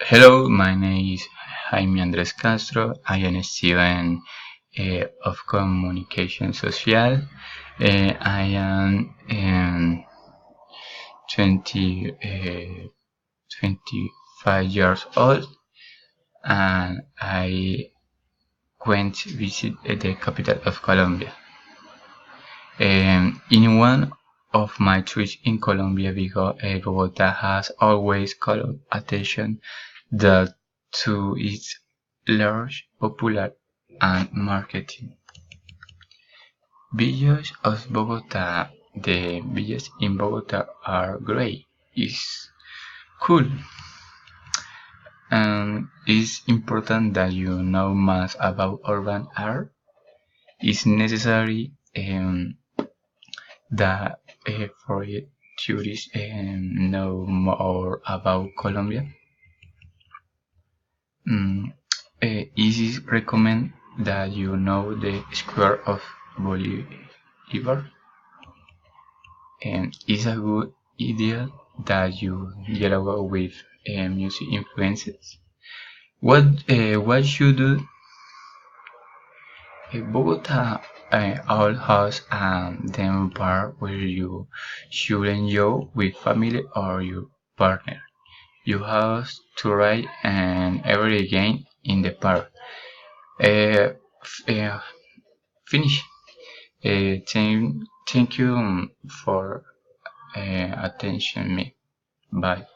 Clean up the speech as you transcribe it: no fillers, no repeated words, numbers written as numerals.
Hello, my name is Jaime Andres Castro. I am a student of Communication Social. I am 20, 25 years old, and I went to visit the capital of Colombia. In one of my trips in Colombia, Bogota has always called attention that to its large, popular, and marketing. Villas of Bogota. The villas in Bogota are great. It's cool, and it's important that you know much about urban art. It's necessary that for tourists know more about Colombia. Mm, it is recommend that you know the square of Bolivar, and it's a good idea that you dialogue with music influences. What should do? Bogota all has a demo bar where you should enjoy with family or your partner. You have to ride and every game in the park. Uh, Finish. Thank you for attention me. Bye.